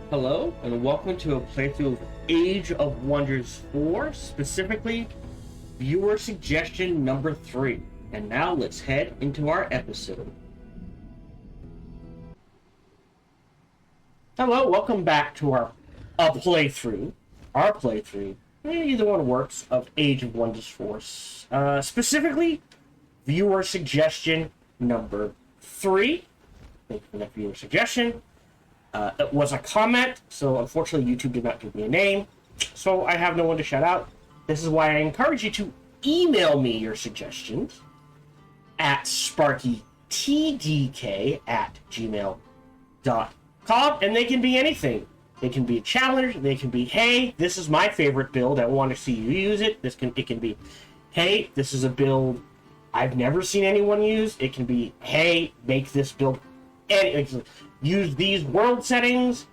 Hello, and welcome to a playthrough of Age of Wonders 4, specifically Viewer Suggestion number 3. And now let's head into our episode. Hello, welcome back to our playthrough. Either one works, of Age of Wonders 4. Specifically, Viewer Suggestion number 3. Thank you for that viewer suggestion. It was a comment, so unfortunately YouTube did not give me a name, so I have no one to shout out. This is why I encourage you to email me your suggestions at sparkytdk@gmail.com, and they can be anything. They can be a challenge, they can be, hey, this is my favorite build, I want to see you use it. It can be, hey, this is a build I've never seen anyone use. It can be, hey, make this build, and use these world settings,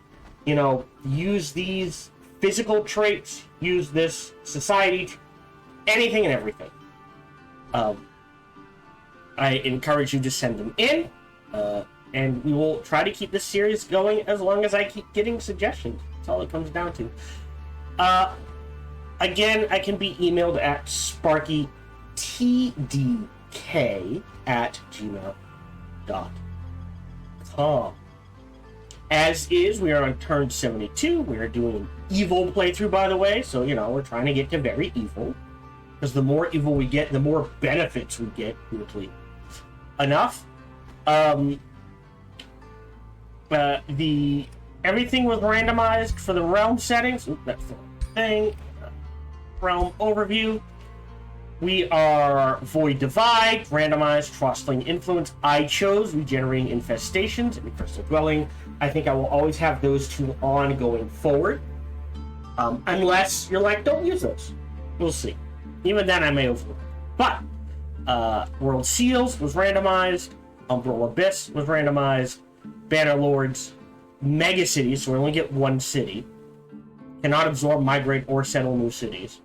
use these physical traits, use this society, anything and everything. I encourage you to send them in, and we will try to keep this series going as long as I keep getting suggestions. That's all it comes down to. Again, I can be emailed at sparkytdk@gmail.com. As is, we are on turn 72. We are doing an evil playthrough, by the way. So, we're trying to get to very evil. Because the more evil we get, the more benefits we get, weirdly enough. Everything was randomized for the realm settings. Oops, that's the wrong thing. Realm overview. We are Void Divide, Randomized, Trostling Influence. I chose Regenerating Infestations and Crystal Dwelling. I think I will always have those two on going forward. Unless you're like, don't use those. We'll see. Even then, I may overlook. But, World Seals was randomized. Umbral Abyss was randomized. Banner Lords, Mega Cities, so we only get one city. Cannot absorb, migrate, or settle new cities.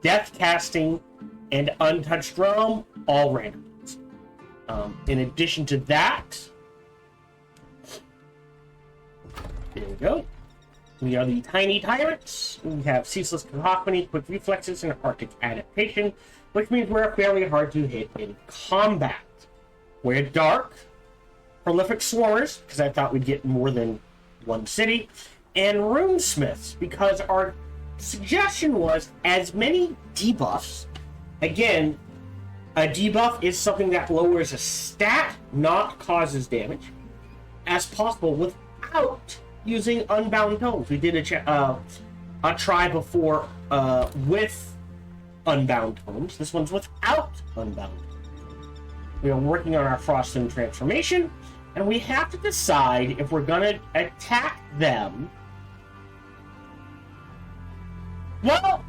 Death Casting and Untouched Realm, all randomized. In addition to that, here we go. We are the Tiny Tyrants. We have Ceaseless Cacophony, Quick Reflexes, and Arctic Adaptation, which means we're fairly hard to hit in combat. We're Dark, Prolific Swarmers, because I thought we'd get more than one city, and Runesmiths, because our suggestion was as many debuffs. Again, a debuff is something that lowers a stat, not causes damage, as possible without using unbound tomes. We did a try before with unbound tomes. This one's without unbound. We are working on our Froststone transformation, and we have to decide if we're going to attack them. Well,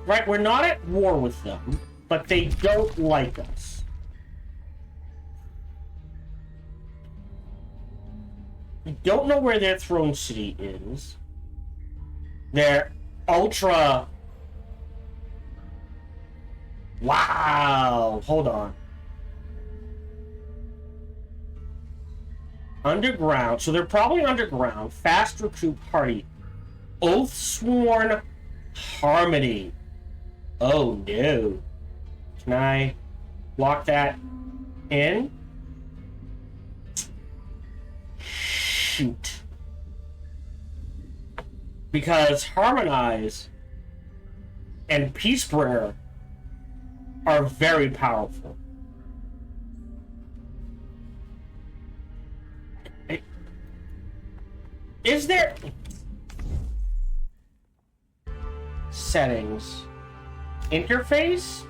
right, we're not at war with them, but they don't like us. We don't know where their throne city is. They're ultra... Wow! Hold on. Underground. So they're probably underground. Fast recruit party. Oathsworn Harmony. Oh no. Can I lock that in? Shoot. Because Harmonize and Peacebringer are very powerful. Is there settings, interface,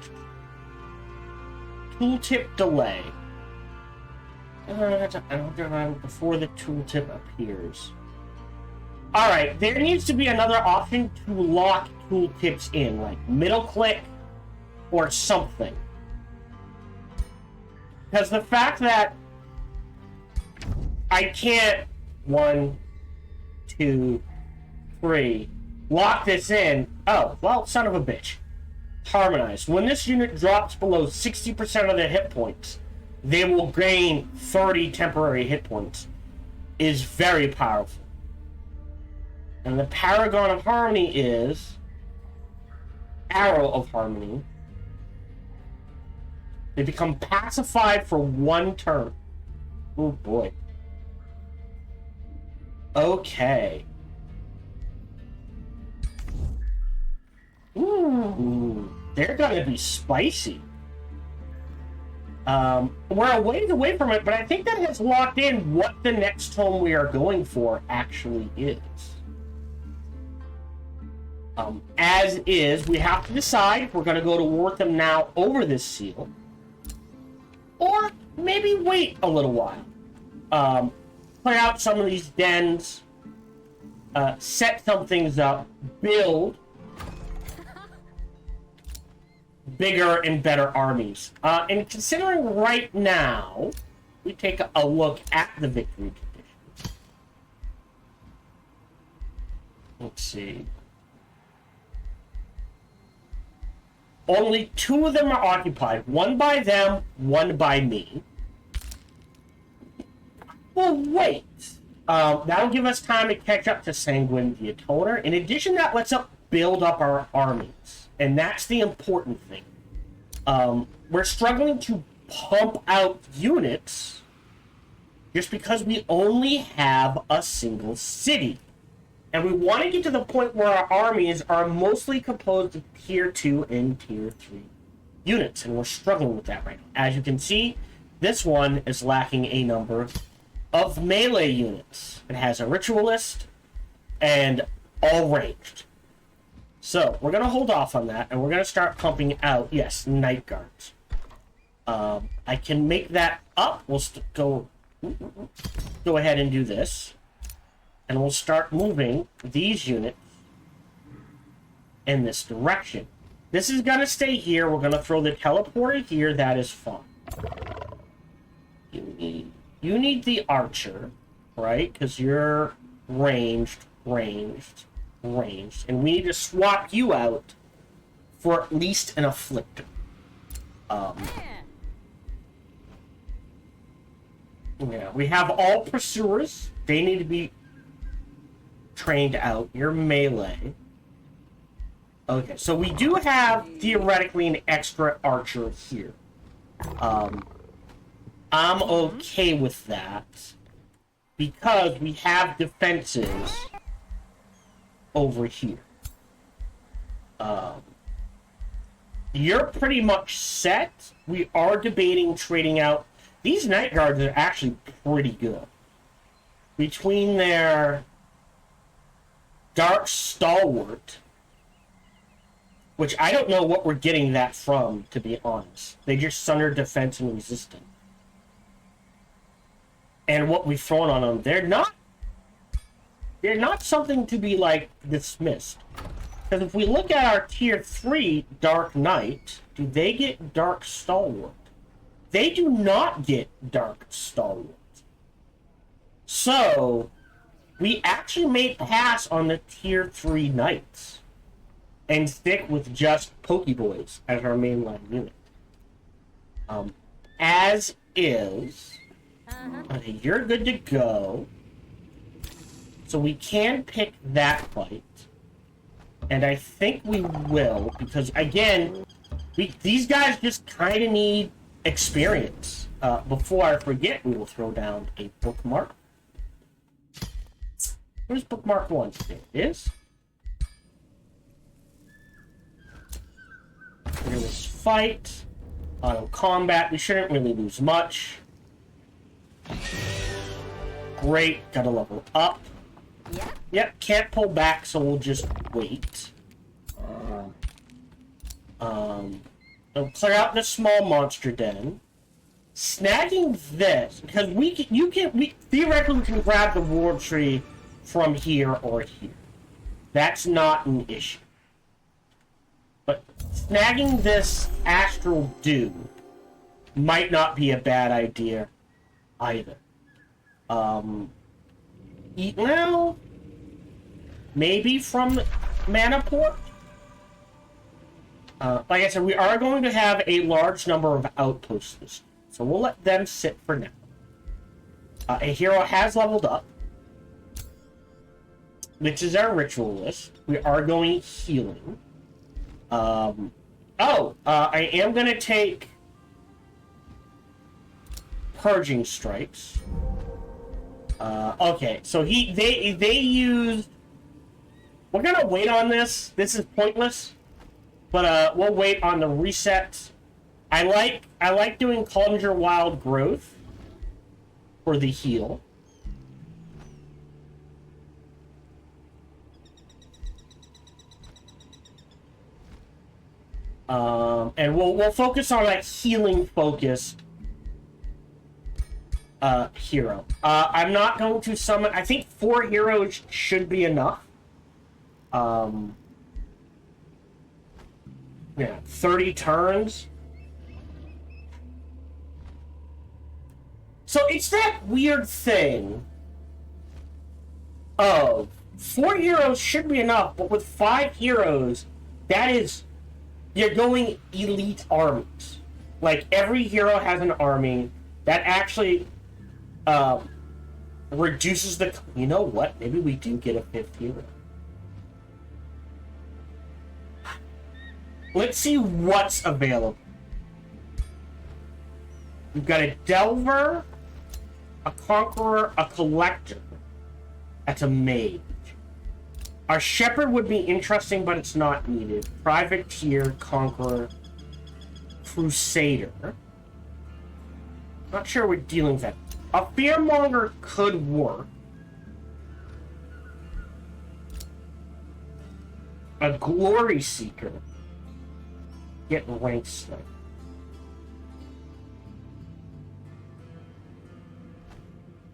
tooltip delay? Before the tooltip appears. Alright, there needs to be another option to lock tooltips in, like middle click or something. Because the fact that I can't 1, 2, 3 lock this in. Oh, well, son of a bitch. Harmonized. When this unit drops below 60% of their hit points, they will gain 30 temporary hit points. is very powerful. And the Paragon of Harmony is Arrow of Harmony. They become pacified for 1 turn. Oh boy. Okay. Ooh, they're gonna be spicy. We're a ways away from it, but I think that has locked in what the next tome we are going for actually is. As is, we have to decide if we're going to go to war with them now over this seal, or maybe wait a little while. Clear out some of these dens, set some things up, build bigger and better armies. And considering right now, we take a look at the victory conditions. Let's see. Only 2 of them are occupied. 1 by them, 1 by me. Well, wait. That'll give us time to catch up to Sanguine the Atoner. In addition, that lets us build up our armies. And that's the important thing. We're struggling to pump out units just because we only have a single city. And we want to get to the point where our armies are mostly composed of tier 2 and tier 3 units. And we're struggling with that right now. As you can see, this one is lacking a number of melee units. It has a ritualist and all ranged. So, we're going to hold off on that, and we're going to start pumping out, yes, Night Guards. I can make that up. We'll go ahead and do this. And we'll start moving these units in this direction. This is going to stay here. We're going to throw the teleporter here. That is fine. You need the archer, right? Because you're ranged. And we need to swap you out for at least an afflictor. Yeah, we have all pursuers. They need to be trained out. You're melee. Okay, so we do have theoretically an extra archer here. I'm okay with that because we have defenses over here. You're pretty much set. We are debating trading out. These Night Guards are actually pretty good. Between their Dark Stalwart, which I don't know what we're getting that from, to be honest. They just Sunder Defense and Resistance. And what we've thrown on them, they're not something to be, like, dismissed. Because if we look at our Tier 3 Dark Knight, do they get Dark Stalwart? They do not get Dark Stalwart. So, we actually may pass on the Tier 3 Knights and stick with just Pokeboys as our mainline unit. As is. Okay, you're good to go. So we can pick that fight. And I think we will, because again, these guys just kind of need experience. Before I forget, we will throw down a bookmark. Where's bookmark 1? There it is. Here was fight. Auto combat. We shouldn't really lose much. Great. Gotta level up. Yep, can't pull back, so we'll just wait. I'll clear out the small monster den. Snagging this, because we theoretically can grab the war tree from here or here. That's not an issue. But snagging this Astral Dew might not be a bad idea either. Well, maybe from Manaport? Like I said, we are going to have a large number of outposts, so we'll let them sit for now. A hero has leveled up, which is our ritual list. We are going healing. I am going to take purging strikes. Okay, so they used. We're gonna wait on this. This is pointless, but we'll wait on the reset. I like doing Conjure Wild Growth for the heal. And we'll focus on that healing focus hero. I'm not going to summon. I think 4 heroes should be enough. Yeah, 30 turns. So it's that weird thing of 4 heroes should be enough, but with 5 heroes, that is, you're going elite armies. Like, every hero has an army that actually reduces the... You know what? Maybe we do get a 5th hero. Let's see what's available. We've got a Delver, a Conqueror, a Collector. That's a Mage. Our Shepherd would be interesting, but it's not needed. Privateer, Conqueror, Crusader. Not sure we're dealing with that. A Fearmonger could work. A Glory Seeker. Get rank snipe.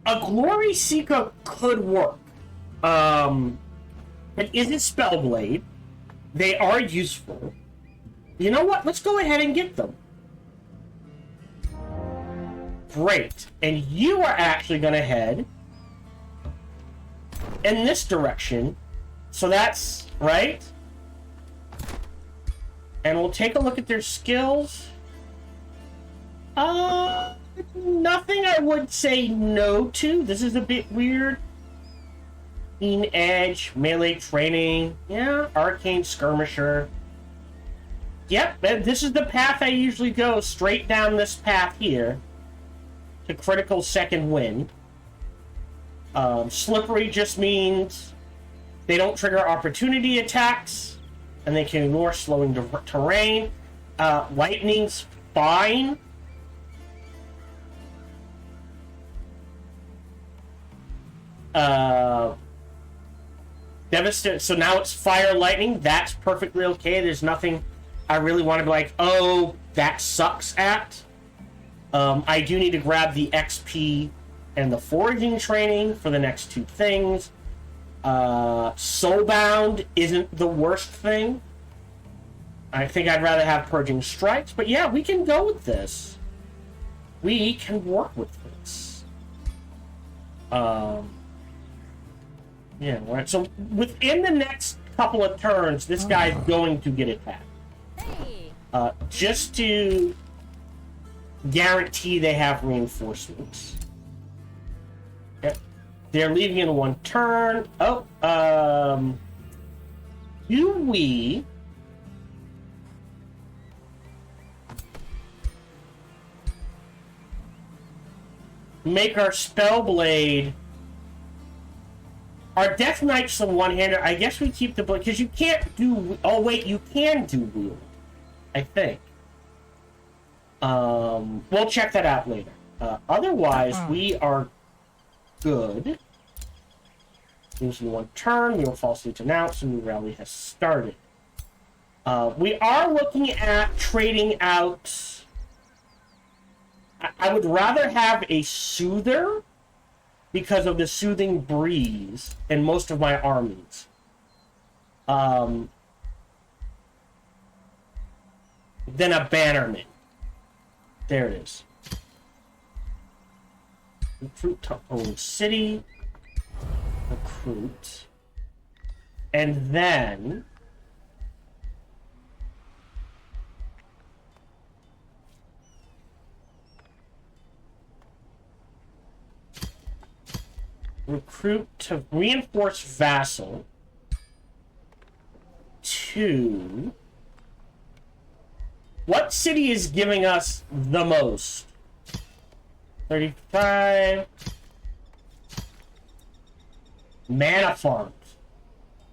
A Glory Seeker could work. It isn't Spellblade. They are useful. You know what? Let's go ahead and get them. Great. And you are actually going to head in this direction. So that's right. And we'll take a look at their skills. Nothing I would say no to. This is a bit weird. Keen Edge, melee training. Yeah, Arcane Skirmisher. Yep, this is the path I usually go. Straight down this path here. To critical second wind. Slippery just means they don't trigger opportunity attacks. And they can ignore slowing terrain. Lightning's fine. Devastate. So now it's fire, lightning. That's perfectly okay. There's nothing I really want to be like, oh, that sucks at. I do need to grab the XP and the foraging training for the next 2 things. Soulbound isn't the worst thing. I think I'd rather have Purging Strikes, but yeah, we can go with this. We can work with this. Yeah, right. So within the next couple of turns, this guy's going to get attacked. Just to guarantee they have reinforcements. Okay. They're leaving in 1 turn. Oh, do we make our Spellblade... Our Death Knight's the one-hander. I guess we keep the blade, because you can't do... Oh, wait, you can do wield, I think. We'll check that out later. Otherwise, we are good. Using 1 turn, we will falsely denounce, a new rally has started. We are looking at trading out... I would rather have a Soother because of the soothing breeze in most of my armies. Than a Bannerman. There it is. Recruit to own city. Recruit. And then... recruit to reinforce vassal to... What city is giving us the most? 35. Mana farms.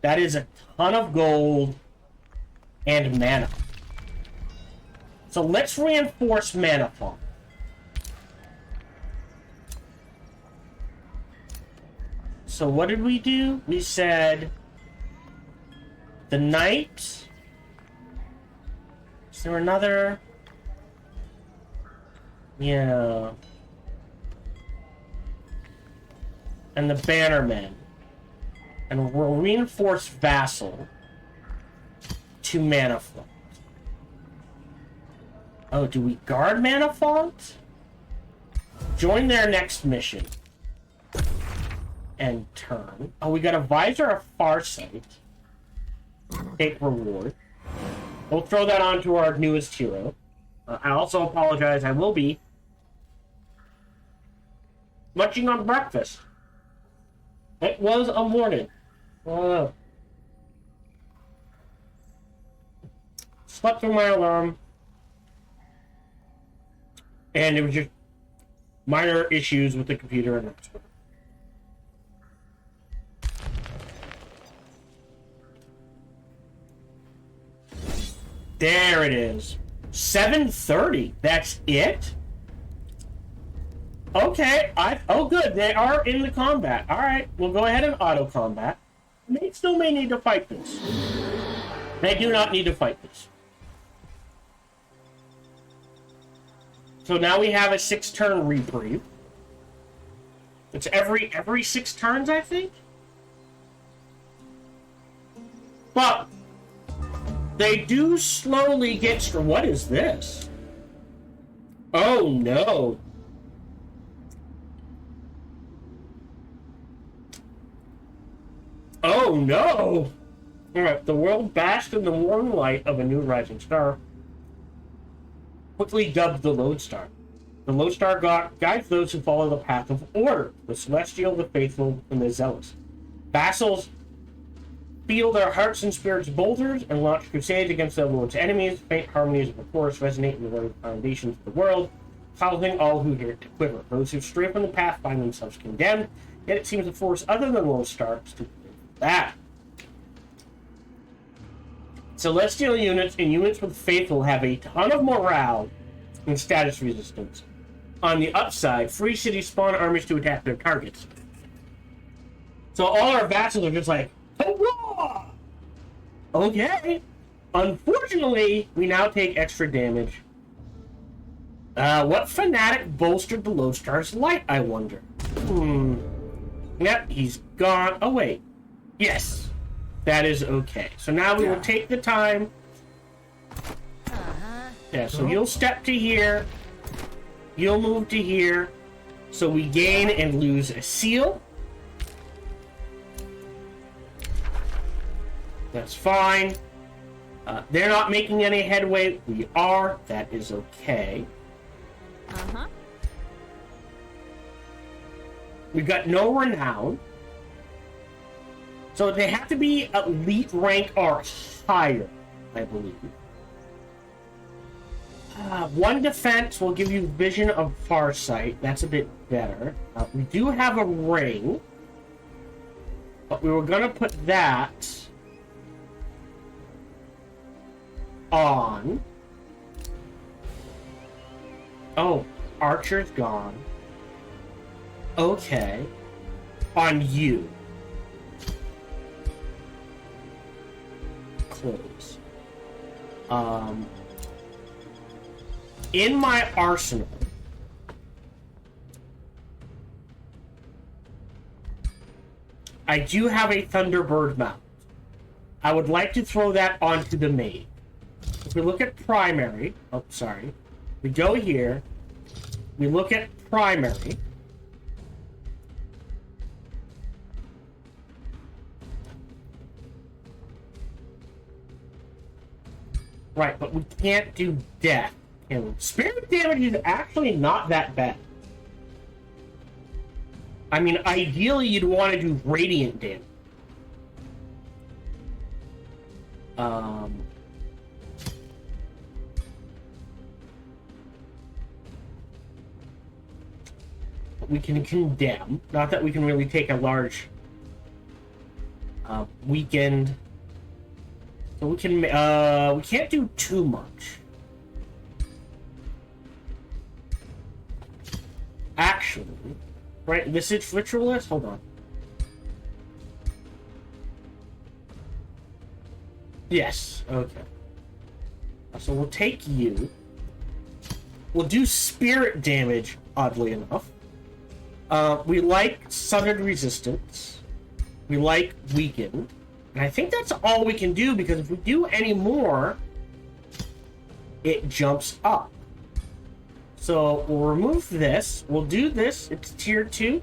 That is a ton of gold and mana. So let's reinforce mana farm. So what did we do? We said the knight. Is there another? Yeah. And the bannermen. And we'll reinforce vassal to mana font. Oh, do we guard mana font? Join their next mission. And turn. Oh, we got a visor of Farsight. Take reward. We'll throw that on to our newest hero. I also apologize. I will be munching on breakfast. It was a morning. Slept through my alarm. And it was just minor issues with the computer and that's what. There it is. 7:30. That's it? Okay. Oh, good. They are in the combat. All right. We'll go ahead and auto combat. They still may need to fight this. They do not need to fight this. So now we have a 6-turn reprieve. It's every 6 turns, I think. But they do slowly get... What is this? Oh, no. Oh, no. Alright, the world basked in the warm light of a new rising star, quickly dubbed the Lodestar. The Lodestar guides those who follow the path of order, the celestial, the faithful, and the zealous. Vassals feel their hearts and spirits bolters and launch crusades against their lord's enemies. Faint harmonies of the chorus resonate in the very foundations of the world, housing all who hear it to quiver. Those who stray from the path find themselves condemned, yet it seems a force other than Lodestar to that. Celestial units and units with faithful have a ton of morale and status resistance. On the upside, free cities spawn armies to attack their targets. So all our vassals are just like, hurrah! Okay. Unfortunately, we now take extra damage. What fanatic bolstered the Lodestar's light, I wonder? Yep, he's gone. Oh, wait. Yes. That is okay. So now we will take the time. Yeah, so you'll step to here. You'll move to here. So we gain and lose a seal. That's fine. They're not making any headway. We are. That is okay. We've got no renown. So they have to be elite rank or higher, I believe. 1 defense will give you vision of Farsight. That's a bit better. We do have a ring. But we were going to put that on. Oh, Archer's gone. Okay. On you. Close. In my arsenal, I do have a Thunderbird mount. I would like to throw that onto the main. If we look at primary, oh, sorry. We go here. We look at primary. Right, but we can't do death. And spirit damage is actually not that bad. I mean, ideally, you'd want to do radiant damage. We can condemn. Not that we can really take a large weekend. So we can. We can't do too much. Actually, right? Visage Ritualist. Hold on. Yes. Okay. So we'll take you. We'll do spirit damage. Oddly enough. We like Sundered Resistance. We like Weakened. And I think that's all we can do, because if we do any more, it jumps up. So we'll remove this. We'll do this. It's tier 2.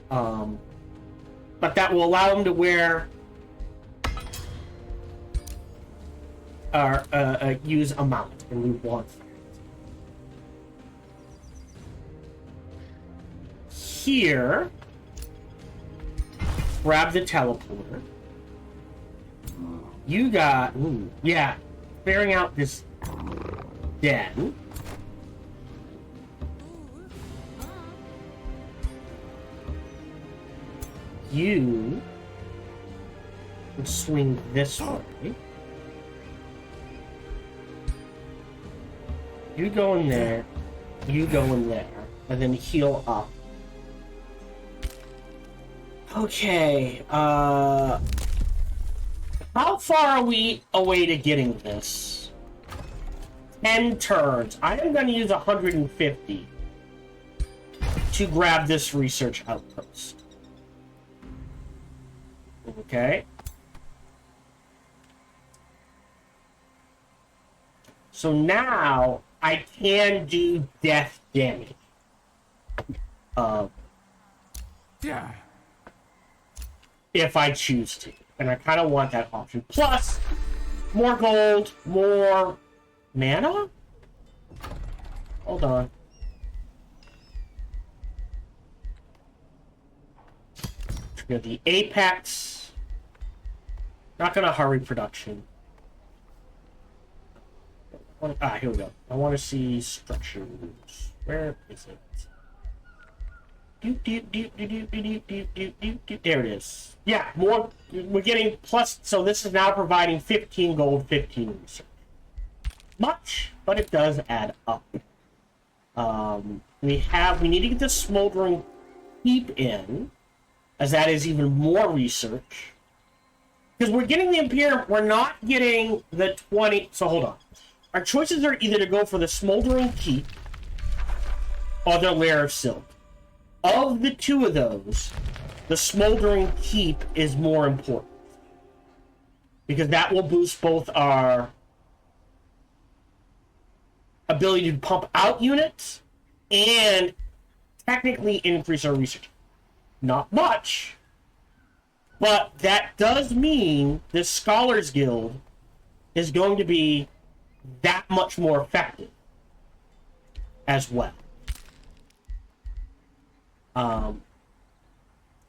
But that will allow him to wear... use a mount. And we want that. Here, grab the teleporter. You got, yeah, clearing out this den. You can swing this way. You go in there, you go in there, and then heal up. Okay, how far are we away to getting this? 10 turns. I am going to use 150 to grab this research outpost. Okay. So now I can do death damage. Yeah. If I choose to. And I kind of want that option. Plus, more gold, more mana? Hold on. Trigger the Apex. Not going to hurry production. Here we go. I want to see structures. Where is it? There it is. Yeah, more. We're getting plus. So this is now providing 15 gold, 15 research. Much, but it does add up. We need to get the smoldering heap in, as that is even more research. Because we're getting the Imperium, we're not getting the 20. So hold on. Our choices are either to go for the smoldering keep or the layer of silk. Of the two of those, the smoldering keep is more important, because that will boost both our ability to pump out units and technically increase our research. Not much, but that does mean the Scholars Guild is going to be that much more effective as well.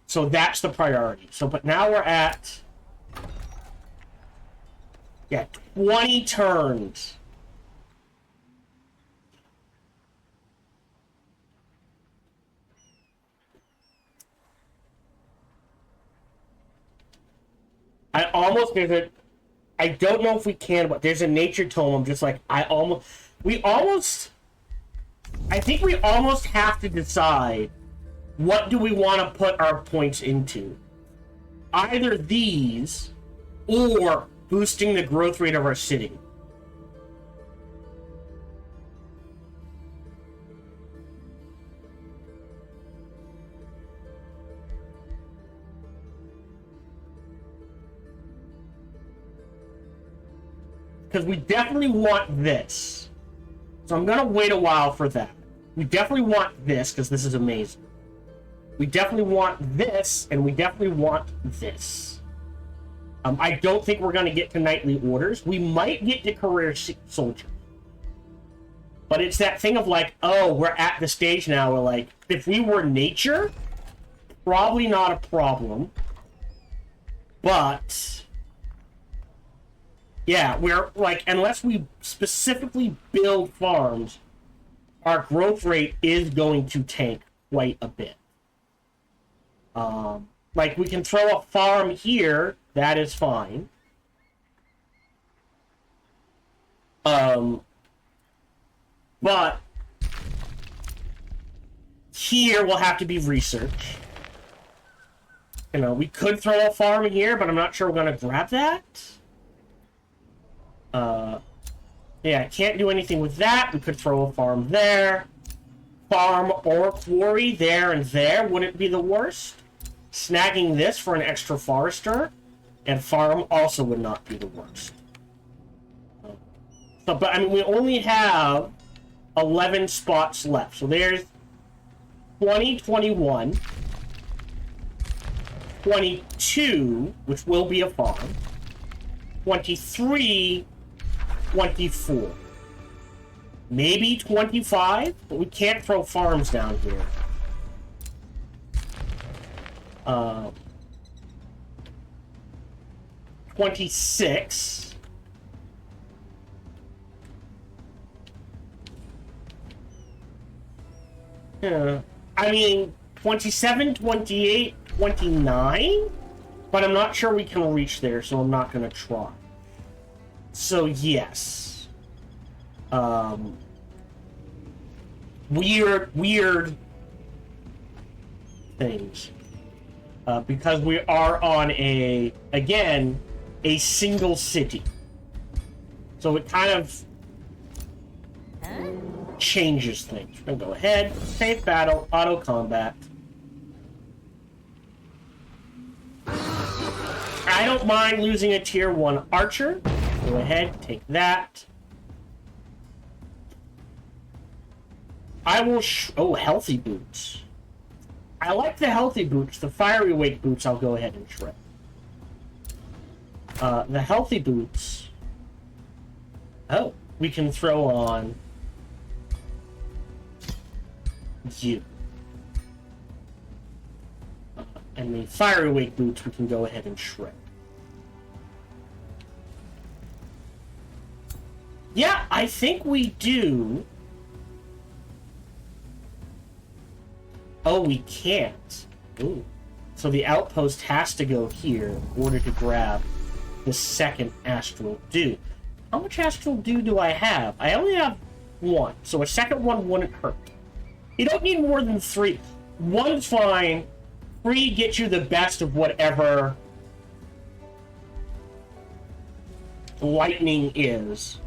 So that's the priority. So, but now we're at, 20 turns. I almost, I don't know if we can, but there's a nature tome. I'm just like, I think we almost have to decide, what do we want to put our points into? Either these, or boosting the growth rate of our city. Because we definitely want this. So I'm going to wait a while for that. We definitely want this, because this is amazing. We definitely want this, and we definitely want this. I don't think we're going to get to Knightly Orders. We might get to Career Soldier. But it's that thing of like, oh, we're at the stage now where like, if we were nature, probably not a problem. But yeah, we're like, unless we specifically build farms, our growth rate is going to tank quite a bit. Like, we can throw a farm here, that is fine. But here will have to be research. You know, we could throw a farm here, but I'm not sure we're going to grab that. Yeah, can't do anything with that. We could throw a farm there. Farm or quarry there and there wouldn't be the worst. Snagging this for an extra forester and farm also would not be the worst. So, but I mean, we only have 11 spots left. So there's 20, 21, 22, which will be a farm, 23, 24. Maybe 25, but we can't throw farms down here. 26. Yeah. I mean, 27, 28, 29? But I'm not sure we can reach there, so I'm not going to try. So, yes. Weird things. Because we are on again, a single city. So it kind of changes things. We're gonna go ahead, save battle, auto combat. I don't mind losing a tier 1 archer. Go ahead, take that. I will oh, healthy boots. I like the healthy boots. The fiery wake boots I'll go ahead and shred. The healthy boots. Oh, we can throw on you. And the fiery wake boots we can go ahead and shred. Yeah, I think we do. Oh, we can't. Ooh. So the outpost has to go here in order to grab the second astral dew. How much astral dew do I have? I only have 1, so a second one wouldn't hurt. You don't need more than 3. 1's fine. 3 gets you the best of whatever lightning is.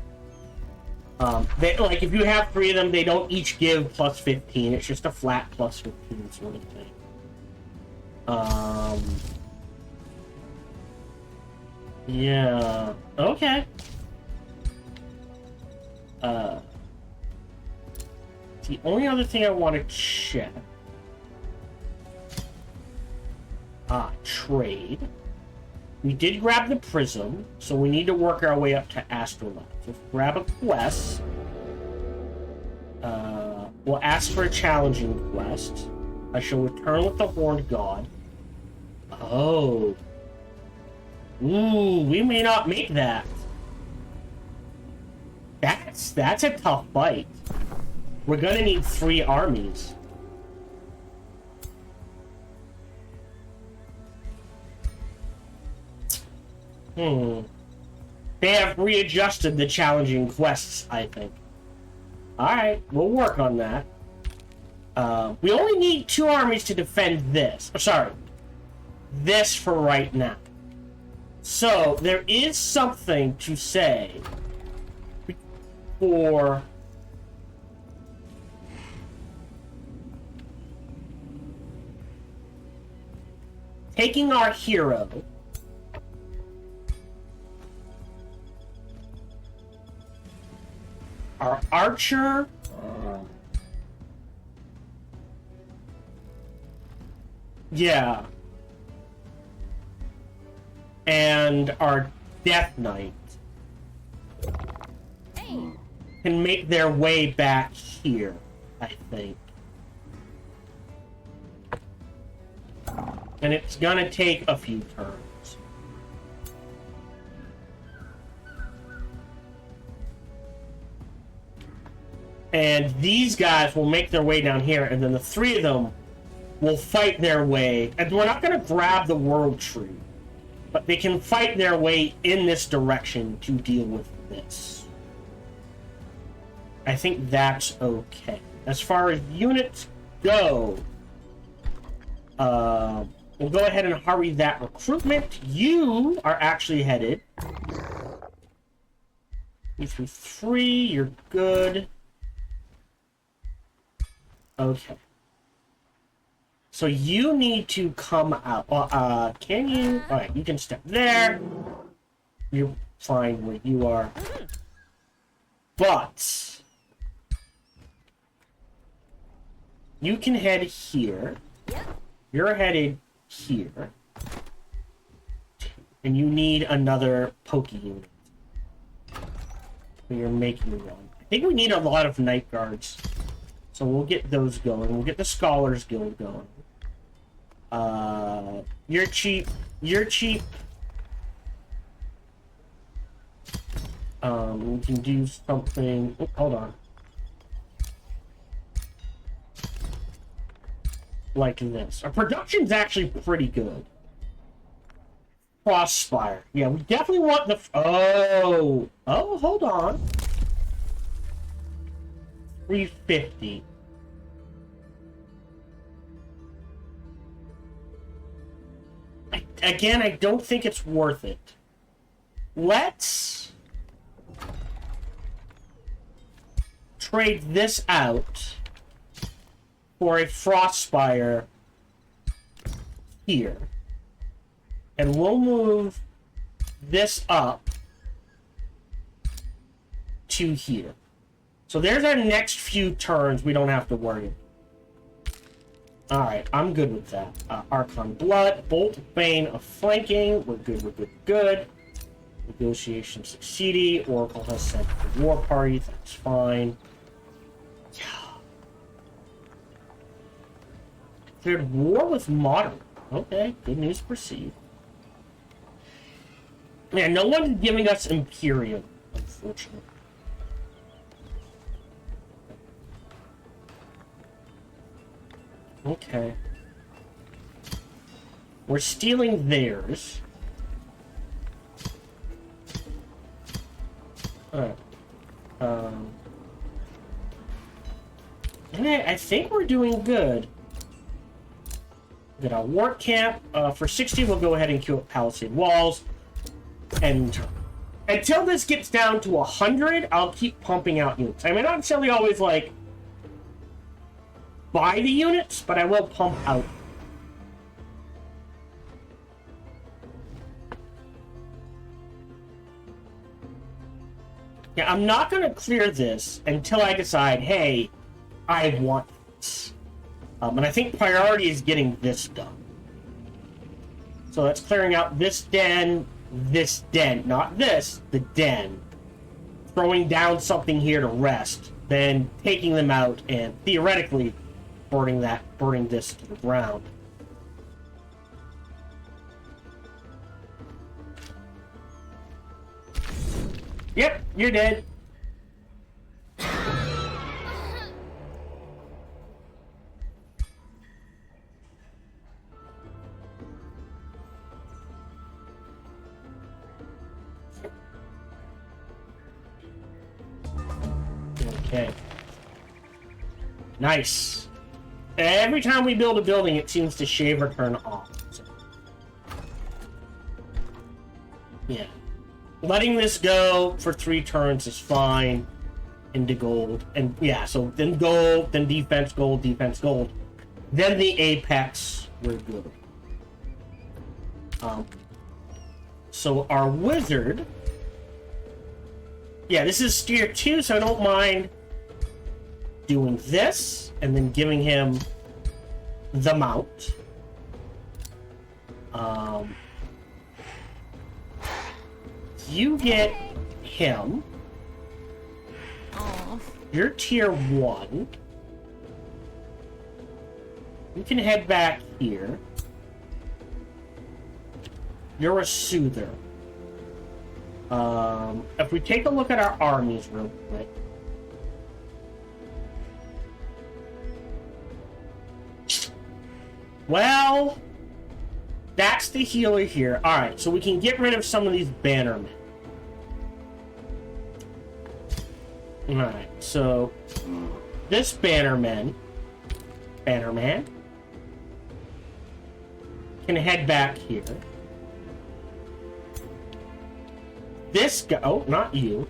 Like, if you have 3 of them, they don't each give plus 15. It's just a flat plus 15 sort of thing. Yeah. Okay. The only other thing I want to check. Trade. We did grab the prism, so we need to work our way up to Astrolab. So grab a quest. We'll ask for a challenging quest. I shall return with the Horned God. Oh. Ooh, we may not make that. That's a tough fight. We're gonna need 3 armies. They have readjusted the challenging quests, I think. Alright, we'll work on that. We only need 2 armies to defend this. Oh, sorry. This for right now. So, there is something to say for taking our hero our archer, yeah, and our death knight. can make their way back here, I think. And it's gonna take a few turns. And these guys will make their way down here, and then the three of them will fight their way. And we're not gonna grab the world tree, but they can fight their way in this direction to deal with this. I think that's okay. As far as units go, we'll go ahead and hurry that recruitment. You are actually headed. 3, you're good. Okay. So you need to come out. Can you? Alright, you can step there. You're fine where you are. But you can head here. You're headed here. And you need another Poke unit. So you're making one. I think we need a lot of Night Guards. So we'll get those going. We'll get the Scholars Guild going. You're cheap. You're cheap. We can do something. Oh, hold on. Like this. Our production's actually pretty good. Frostspire. Yeah, we definitely want the... Oh, hold on. 350. Again, I don't think it's worth it. Let's trade this out for a Frostspire here. And we'll move this up to here. So there's our next few turns. We don't have to worry. Alright, I'm good with that. Archon Blood, Bolt Bane of Flanking. We're good, we're good, good. Negotiation succeeded. Oracle has sent the war party. That's fine. Yeah. Declared war with Modern. Okay, good news proceed. Yeah, no one's giving us Imperium, unfortunately. Okay. We're stealing theirs. Alright. I think we're doing good. We got our War Camp. For 60, we'll go ahead and queue up Palisade Walls. And until this gets down to 100, I'll keep pumping out units. I may not necessarily always, like, buy the units, but I will pump out. Yeah, I'm not going to clear this until I decide, hey, I want this. And I think priority is getting this done. So that's clearing out this den, not this, the den. Throwing down something here to rest, then taking them out and theoretically burning this to the ground. Yep, you're dead. Okay. Nice. Every time we build a building, it seems to shave or turn off. So. Yeah. Letting this go for 3 turns is fine. Into gold. And yeah, so then gold, then defense, gold, defense, gold. Then the apex, we're good. So our wizard... Yeah, this is tier 2, so I don't mind doing this, and then giving him the mount. You get him. You're tier 1. You can head back here. You're a soother. If we take a look at our armies real quick. Well, that's the healer here. Alright, so we can get rid of some of these bannermen. Alright, so this bannerman can head back here. This guy, oh, not you.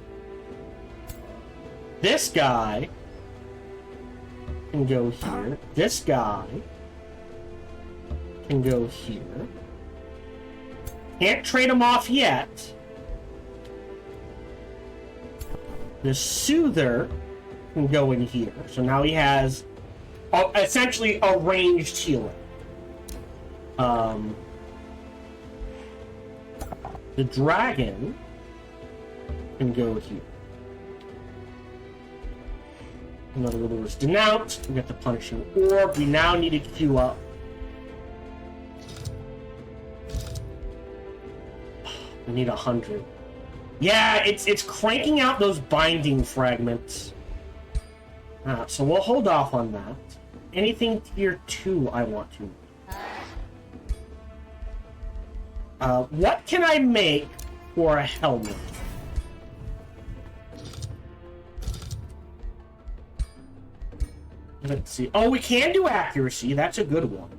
This guy can go here. This guy can go here. Can't trade him off yet. The soother can go in here. So now he has essentially a ranged healer. The dragon can go here. Another ruler was denounced. We got the punishing orb. We now need to queue up. We need 100. Yeah, it's cranking out those binding fragments. So we'll hold off on that. Anything tier 2 I want to. What can I make for a helmet? Let's see. Oh, we can do accuracy. That's a good one.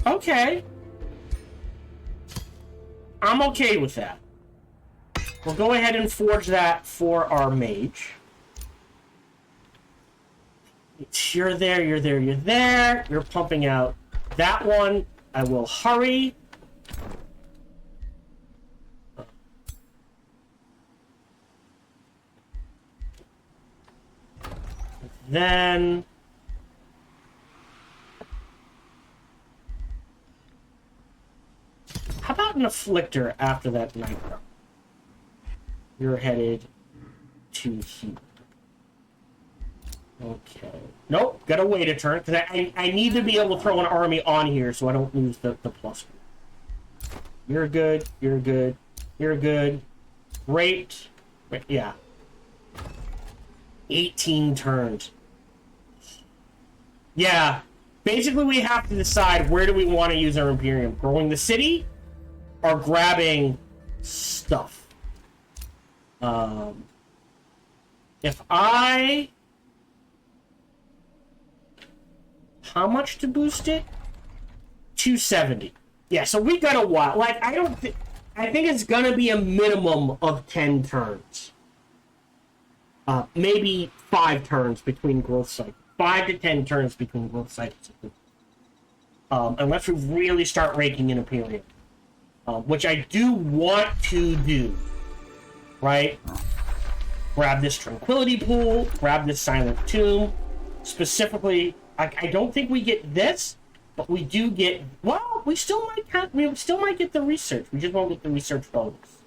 Okay. I'm okay with that. We'll go ahead and forge that for our mage. You're there, you're there, you're there. You're pumping out that one. I will hurry. Then... how about an afflictor after that nitro? You're headed to here. Okay. Nope, gotta wait a turn, because I need to be able to throw an army on here so I don't lose the plus. You're good, you're good, you're good. Great. Yeah. 18 turns. Yeah. Basically, we have to decide where do we want to use our Imperium. Growing the city or grabbing stuff. If I... how much to boost it? 270. Yeah, so we got a while. Like, I think it's gonna be a minimum of 10 turns. Maybe 5 turns between growth cycles. 5 to 10 turns between growth cycles. Unless we really start raking in Imperium. Which I do want to do. Right? Grab this Tranquility Pool. Grab this Silent Tomb. Specifically, I don't think we get this, but we do get... well, we still might get the research. We just won't get the research bonus.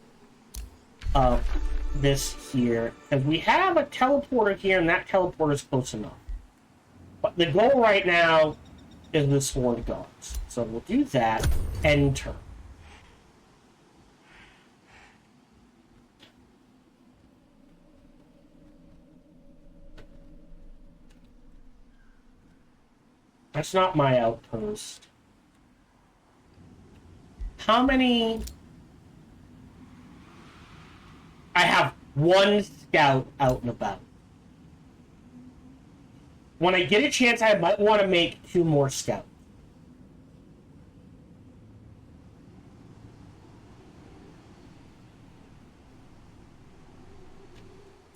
This here. Because we have a teleporter here, and that teleporter is close enough. But the goal right now is the Sworn Gods. So we'll do that. End turn. That's not my outpost. How many... I have 1 scout out and about. When I get a chance, I might want to make 2 more scouts.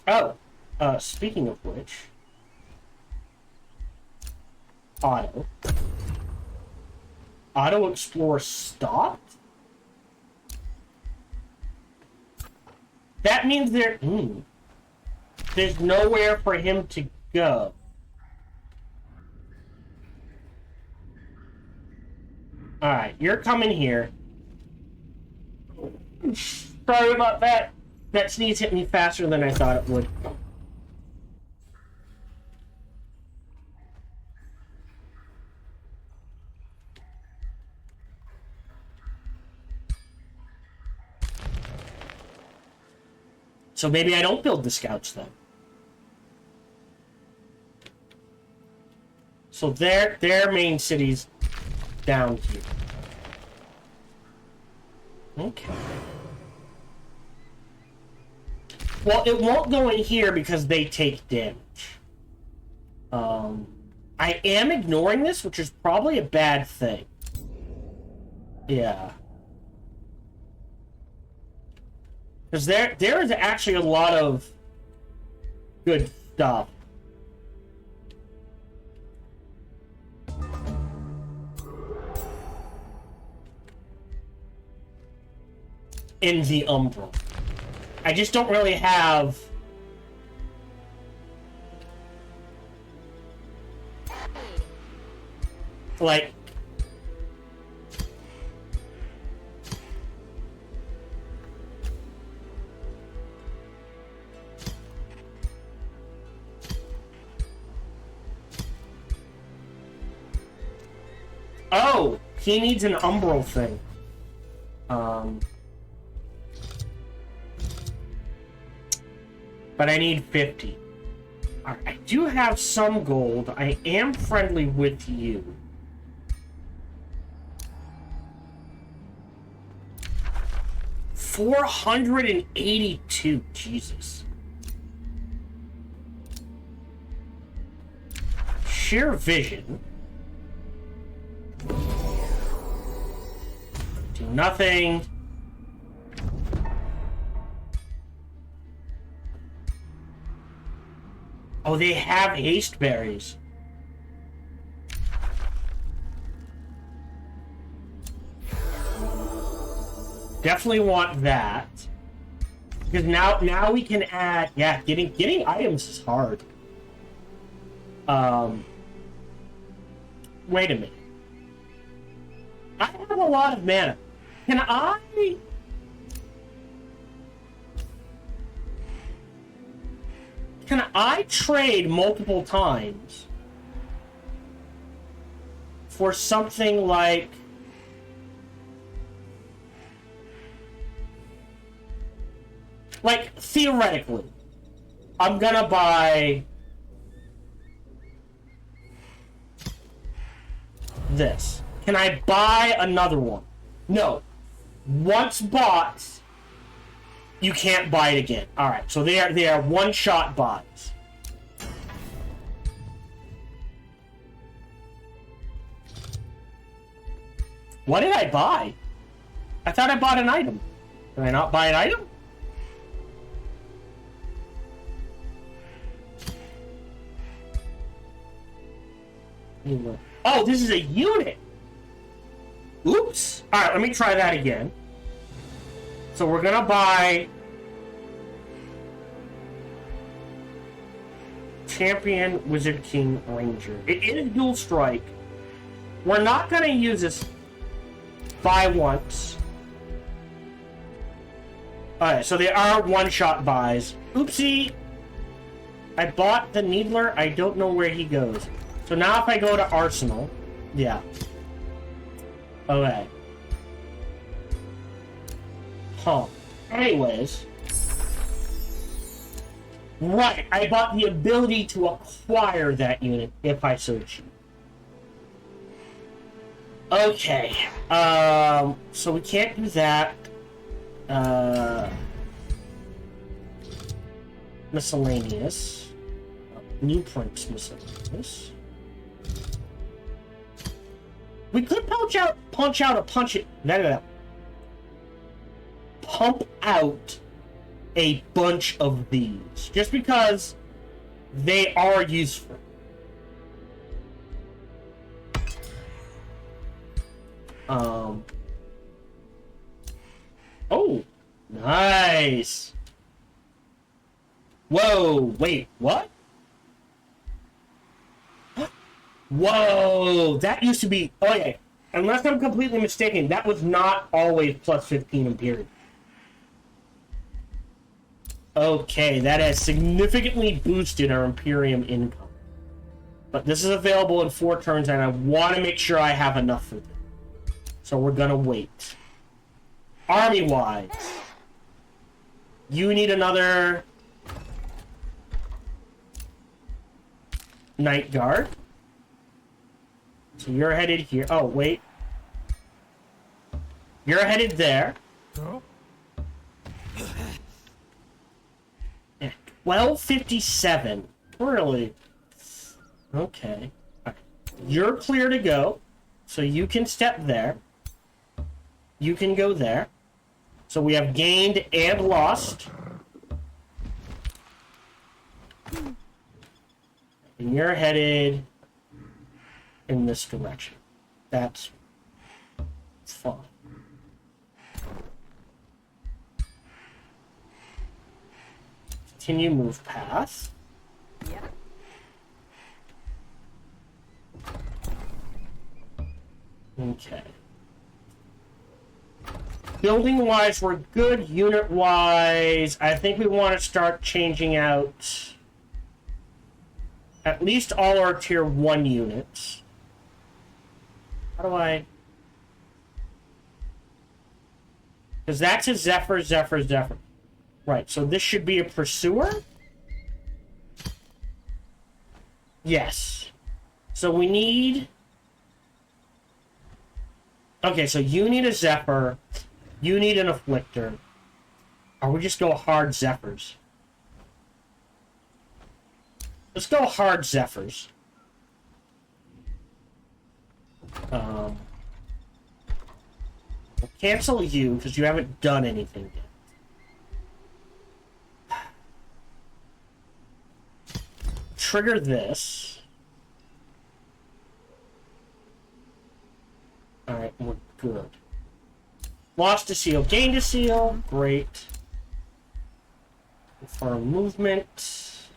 Oh, speaking of which... Auto explore stopped? That means there's nowhere for him to go. Alright, you're coming here. Sorry about that. That sneeze hit me faster than I thought it would. So maybe I don't build the scouts then. So their main city's down here. Okay. Well, it won't go in here because they take damage. I am ignoring this, which is probably a bad thing. Yeah. Because there is actually a lot of good stuff. In the Umbra. I just don't really have... like... Oh! He needs an Umbral thing. But I need 50. Alright, I do have some gold. I am friendly with you. $482. Jesus. Sheer vision. Do nothing. Oh, they have haste berries. Definitely want that. Because now we can add... Yeah, getting items is hard. Wait a minute. I have a lot of mana. Can I trade multiple times for something like... Like, theoretically, I'm gonna buy this. Can I buy another one? No. Once bought, you can't buy it again. Alright, so they are one-shot buys. What did I buy? I thought I bought an item. Did I not buy an item? Oh, this is a unit! Oops! Alright, let me try that again. So we're gonna buy... Champion, Wizard, King, Ranger. It is dual strike. We're not gonna use this buy once. Alright, so they are one-shot buys. Oopsie! I bought the Needler. I don't know where he goes. So now if I go to Arsenal... Yeah. Okay. Huh. Anyways. Right, I bought the ability to acquire that unit if I so choose. Okay. So we can't do that. Miscellaneous. Blueprints miscellaneous. We could pump out a bunch of these, just because they are useful. Oh, nice. Whoa, wait, what? Whoa, that used to be... Oh, yeah. Unless I'm completely mistaken, that was not always plus 15 Imperial. Okay, that has significantly boosted our Imperium income. But this is available in 4 turns, and I want to make sure I have enough for this. So we're gonna wait. Army-wise, you need another Night Guard. So you're headed here. Oh, wait. You're headed there. Oh. Yeah, 1257. Really? Okay. Right. You're clear to go. So you can step there. You can go there. So we have gained and lost. And you're headed in this direction. That's fine. Continue move path. Yeah. Okay. Building-wise, we're good. Unit-wise, I think we want to start changing out at least all our tier 1 units. How do I... Because that's a Zephyr, Zephyr, Zephyr. Right, so this should be a Pursuer? Yes. So we need... Okay, so you need a Zephyr. You need an Afflictor. Or we just go hard Zephyrs. Let's go hard Zephyrs. We'll cancel you, because you haven't done anything yet. Trigger this. Alright, we're good. Lost a seal, gained a seal. Great. Confirm movement.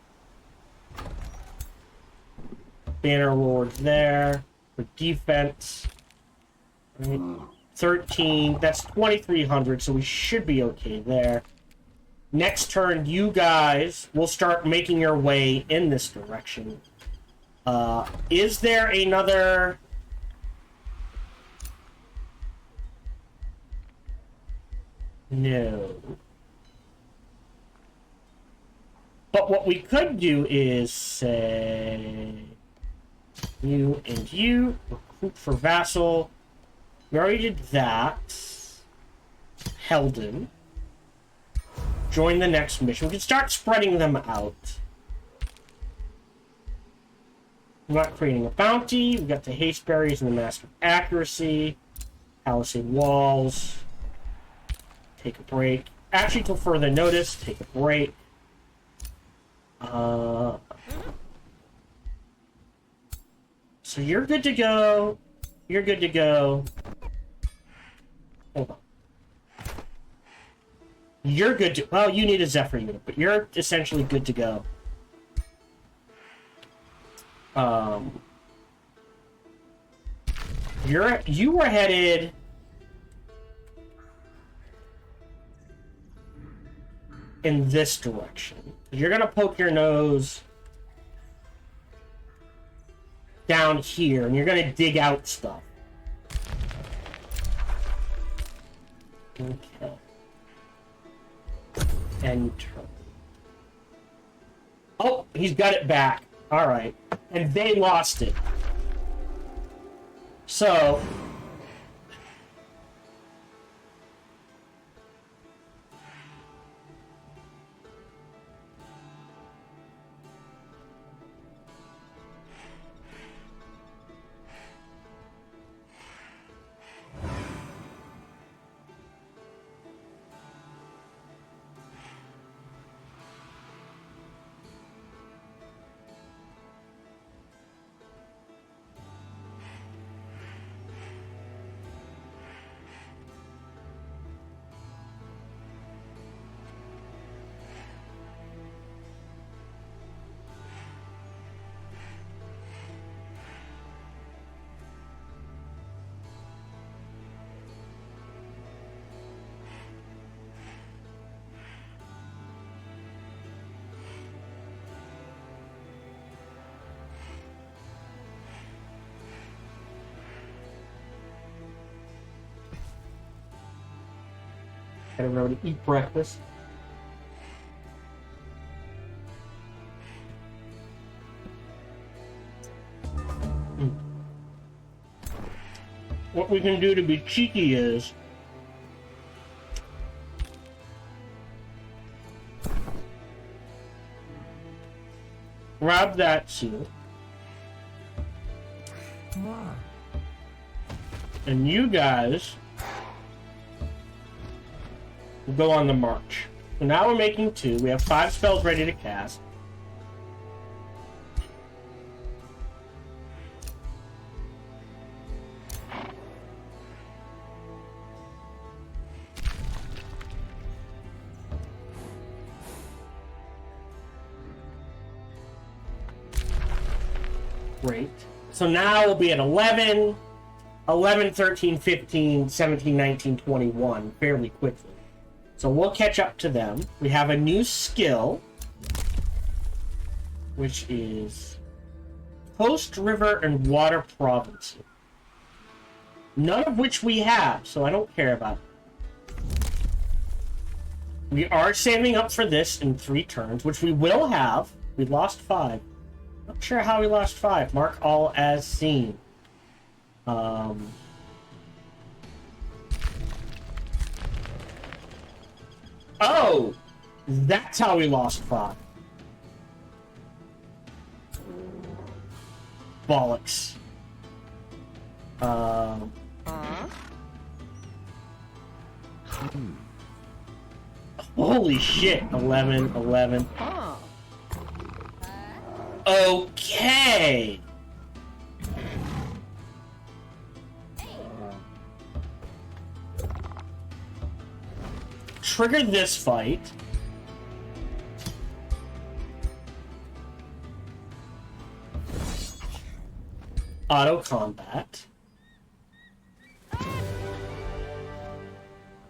Banner Lord there. For defense. Right. 13. That's 2,300, so we should be okay there. Next turn, you guys will start making your way in this direction. Is there another... No. But what we could do is say... You and you. Recruit for vassal. We already did that. Helden. Join the next mission. We can start spreading them out. We're not creating a bounty. We've got the haste berries and the master of accuracy. Palisade walls. Take a break. Actually, till further notice, take a break. So you're good to go. You're good to go. Hold on. You're good to... Well, you need a Zephyr unit, but you're essentially good to go. You were headed... in this direction. You're gonna poke your nose down here, and you're gonna dig out stuff. Okay. Enter. Oh, he's got it back. Alright. And they lost it. So... Gotta remember to eat breakfast. What we can do to be cheeky is grab that seal. And you guys will go on the march. So now we're making 2. We have 5 spells ready to cast. Great. So now we'll be at 11, 13, 15, 17, 19, 21 fairly quickly. So we'll catch up to them. We have a new skill, which is Coast, River, and Water Provinces. None of which we have, so I don't care about it. We are saving up for this in 3 turns, which we will have. We lost 5. Not sure how we lost 5. Mark all as seen. Oh! That's how we lost 5. Bollocks. Holy shit. 11, 11. Okay. Trigger this fight. Auto combat.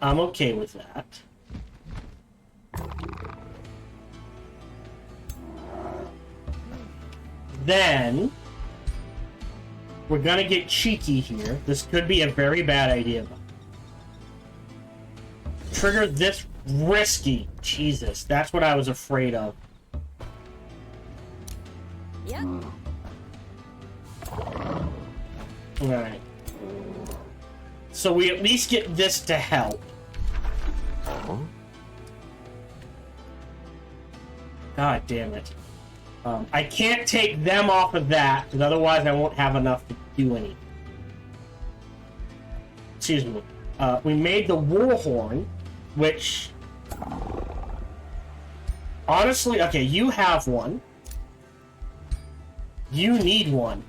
I'm okay with that. Then we're gonna get cheeky here. This could be a very bad idea. Trigger this risky. Jesus, that's what I was afraid of. Yep. Alright. So we at least get this to help. God damn it. I can't take them off of that, because otherwise I won't have enough to do anything. Excuse me. We made the Warhorn, which... Honestly, okay, you have one. You need one.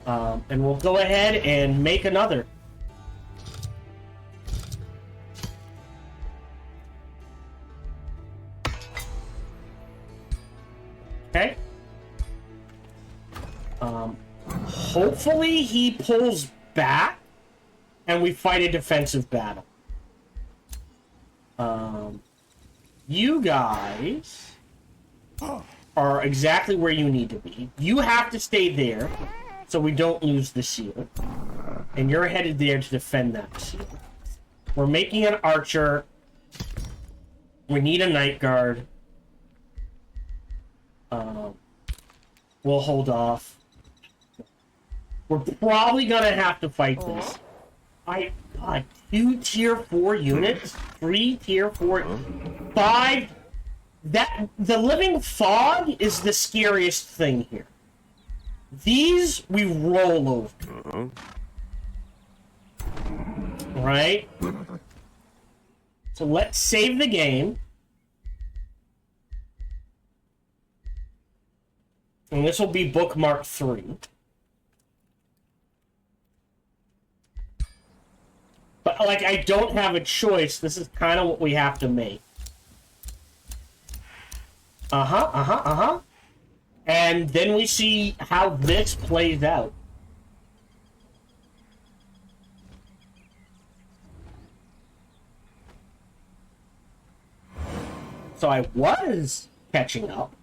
And we'll go ahead and make another. Okay. Hopefully he pulls back and we fight a defensive battle. You guys are exactly where you need to be. You have to stay there so we don't lose the seal. And you're headed there to defend that seal. We're making an archer. We need a night guard. We'll hold off. We're probably gonna have to fight this. God, 2 tier 4 units, 3 tier 4, 5. The living fog is the scariest thing here. These we roll over. Right? So let's save the game. And this will be bookmark 3. But, like, I don't have a choice. This is kind of what we have to make. And then we see how this plays out. So I was catching up.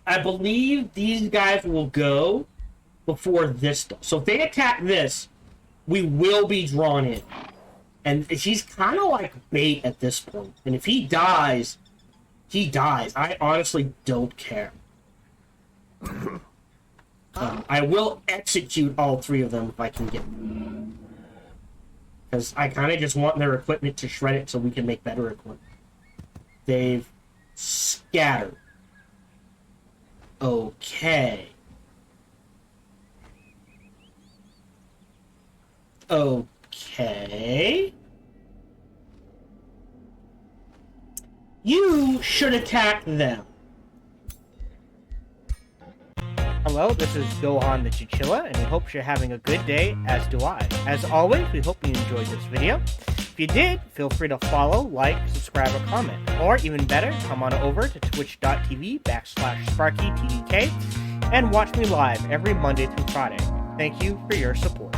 I believe these guys will go before this. So if they attack this, we will be drawn in. And he's kind of like bait at this point. And if he dies, he dies. I honestly don't care. I will execute all three of them if I can get them. Because I kind of just want their equipment to shred it so we can make better equipment. They've scattered. Okay. Okay. You should attack them. Hello, this is Gohan the Chinchilla, and we hope you're having a good day, as do I. As always, we hope you enjoyed this video. If you did, feel free to follow, like, subscribe, or comment. Or even better, come on over to twitch.tv/SparkyTDK and watch me live every Monday through Friday. Thank you for your support.